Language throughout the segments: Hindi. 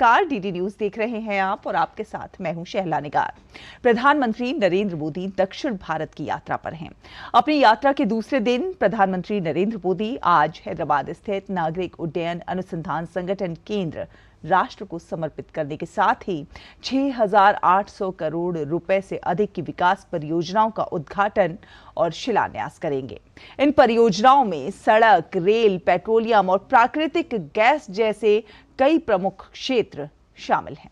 नमस्कार, डीडी न्यूज देख रहे हैं आप और आपके साथ मैं हूं शहला निगार। प्रधानमंत्री नरेंद्र मोदी दक्षिण भारत की यात्रा पर हैं। अपनी यात्रा के दूसरे दिन प्रधानमंत्री नरेंद्र मोदी आज हैदराबाद स्थित नागरिक उड्डयन अनुसंधान संगठन केंद्र राष्ट्र को समर्पित करने के साथ ही 6,800 करोड़ रुपए से अधिक की विकास परियोजनाओं का उद्घाटन और शिलान्यास करेंगे। इन परियोजनाओं में सड़क, रेल, पेट्रोलियम और प्राकृतिक गैस जैसे कई प्रमुख क्षेत्र शामिल हैं।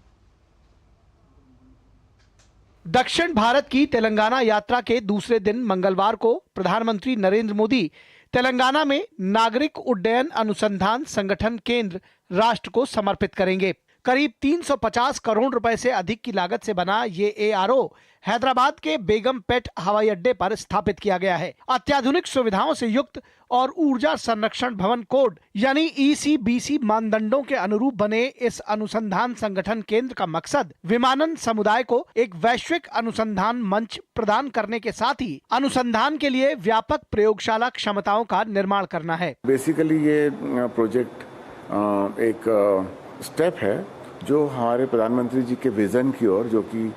दक्षिण भारत की तेलंगाना यात्रा के दूसरे दिन मंगलवार को प्रधानमंत्री नरेंद्र मोदी तेलंगाना में नागरिक उड्डयन अनुसंधान संगठन केंद्र राष्ट्र को समर्पित करेंगे। करीब 350 करोड़ रुपए से अधिक की लागत से बना ये एआरओ हैदराबाद के बेगमपेट हवाई अड्डे पर स्थापित किया गया है। अत्याधुनिक सुविधाओं से युक्त और ऊर्जा संरक्षण भवन कोड यानी ईसीबीसी मानदंडों के अनुरूप बने इस अनुसंधान संगठन केंद्र का मकसद विमानन समुदाय को एक वैश्विक अनुसंधान मंच प्रदान करने के साथ ही अनुसंधान के लिए व्यापक प्रयोगशाला क्षमताओं का निर्माण करना है। बेसिकली ये प्रोजेक्ट एक स्टेप है जो हमारे प्रधानमंत्री जी के विजन की ओर, जो कि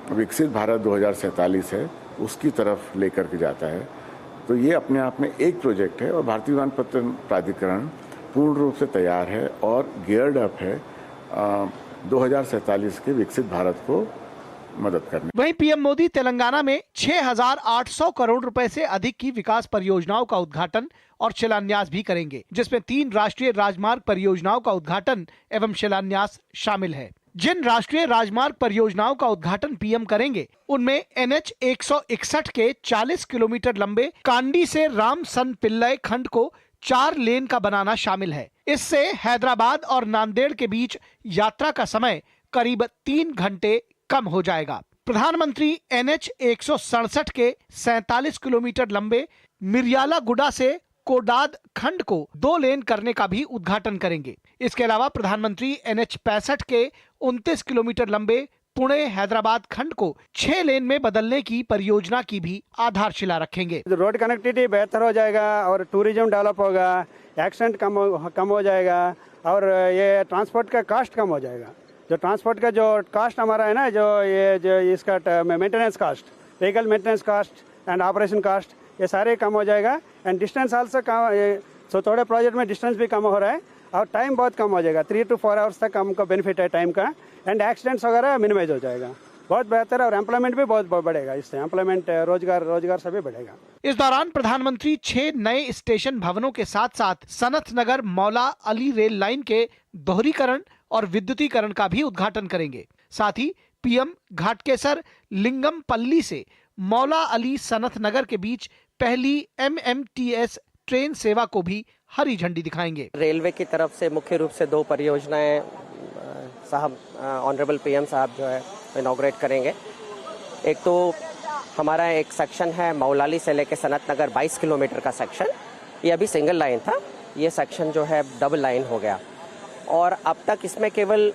विकसित भारत 2047 है, उसकी तरफ लेकर के जाता है। तो ये अपने आप में एक प्रोजेक्ट है और भारतीय विमानपत्तन प्राधिकरण पूर्ण रूप से तैयार है और गियर्ड अप है 2047 के विकसित भारत को मदद करने। वहीं पीएम मोदी तेलंगाना में 6,800 करोड़ रुपए से अधिक की विकास परियोजनाओं का उद्घाटन और शिलान्यास भी करेंगे, जिसमें 3 राष्ट्रीय राजमार्ग परियोजनाओं का उद्घाटन एवं शिलान्यास शामिल है। जिन राष्ट्रीय राजमार्ग परियोजनाओं का उद्घाटन पीएम करेंगे उनमें NH 161 के 40 किलोमीटर लंबे कांडी से रामसन पिल्लई खंड को 4 लेन का बनाना शामिल है। इससे हैदराबाद और नांदेड़ के बीच यात्रा का समय करीब 3 घंटे कम हो जाएगा। प्रधानमंत्री NH 167 के 47 किलोमीटर लंबे मिर्यालागुडा से कोडाद खंड को 2 लेन करने का भी उद्घाटन करेंगे। इसके अलावा प्रधानमंत्री NH 65 के 29 किलोमीटर लंबे पुणे हैदराबाद खंड को 6 लेन में बदलने की परियोजना की भी आधारशिला रखेंगे। रोड कनेक्टिविटी बेहतर हो जाएगा और टूरिज्म डेवलप होगा, एक्सीडेंट कम हो जाएगा और ये ट्रांसपोर्ट का कॉस्ट कम हो जाएगा। जो ट्रांसपोर्ट का जो कॉस्ट हमारा है ना, जो इसका maintenance cost, vehicle maintenance cost and operation cost, ये सारे कम हो जाएगा। एंड डिस्टेंस आल्सो सो थोड़े प्रोजेक्ट में डिस्टेंस भी कम हो रहा है और टाइम बहुत कम हो जाएगा। 3 to 4 आवर्स तक हमको बेनिफिट है टाइम का। एंड एक्सीडेंट्स वगैरह मिनिमाइज हो जाएगा, बहुत बेहतर है। और एम्प्लॉयमेंट भी बहुत बढ़ेगा, इससे एम्प्लॉयमेंट रोजगार सभी बढ़ेगा। इस दौरान प्रधानमंत्री 6 नए स्टेशन भवनों के साथ साथ सनत नगर मौला अली रेल लाइन के दोहरीकरण और विद्युतीकरण का भी उद्घाटन करेंगे। साथ ही पीएम घाटकेसर लिंगमपल्ली से मौला अली सनत नगर के बीच पहली MMTS ट्रेन सेवा को भी हरी झंडी दिखाएंगे। रेलवे की तरफ से मुख्य रूप से 2 परियोजनाएं साहब ऑनरेबल पीएम साहब जो है इनॉग्रेट करेंगे। एक तो हमारा एक सेक्शन है मौलाली से लेकर सनत नगर 22 किलोमीटर का सेक्शन, ये अभी सिंगल लाइन था, ये सेक्शन जो है डबल लाइन हो गया और अब तक इसमें केवल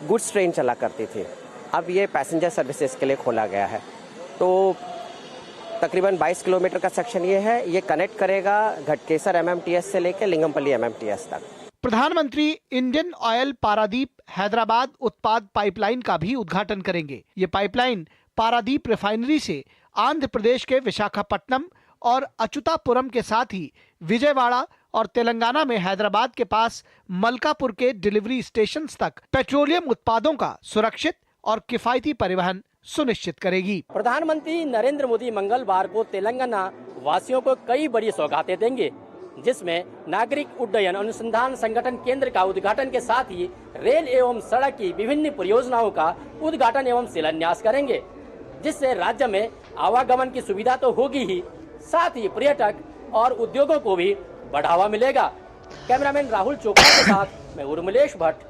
गुड्स ट्रेन चला करती थी, अब ये पैसेंजर सर्विसेज के लिए खोला गया है। तो तकरीबन 22 किलोमीटर का सेक्शन ये है, ये कनेक्ट करेगा घटकेसर MMTS से लेकर लिंगमपल्ली MMTS तक। प्रधानमंत्री इंडियन ऑयल पारादीप हैदराबाद उत्पाद पाइपलाइन का भी उद्घाटन करेंगे। ये पाइपलाइन पारादीप रिफाइनरी से आंध्र प्रदेश के विशाखापट्टनम और अच्युतापुरम के साथ ही विजयवाड़ा और तेलंगाना में हैदराबाद के पास मलकापुर के डिलीवरी स्टेशन तक पेट्रोलियम उत्पादों का सुरक्षित और किफायती परिवहन सुनिश्चित करेगी। प्रधानमंत्री नरेंद्र मोदी मंगलवार को तेलंगाना वासियों को कई बड़ी सौगातें देंगे, जिसमें नागरिक उड्डयन अनुसंधान संगठन केंद्र का उद्घाटन के साथ ही रेल एवं सड़क की विभिन्न परियोजनाओं का उद्घाटन एवं शिलान्यास करेंगे, जिससे राज्य में आवागमन की सुविधा तो होगी ही, साथ ही पर्यटक और उद्योगों को भी बढ़ावा मिलेगा। कैमरामैन राहुल चोपड़ा के साथ मैं उर्मिलेश भट्ट,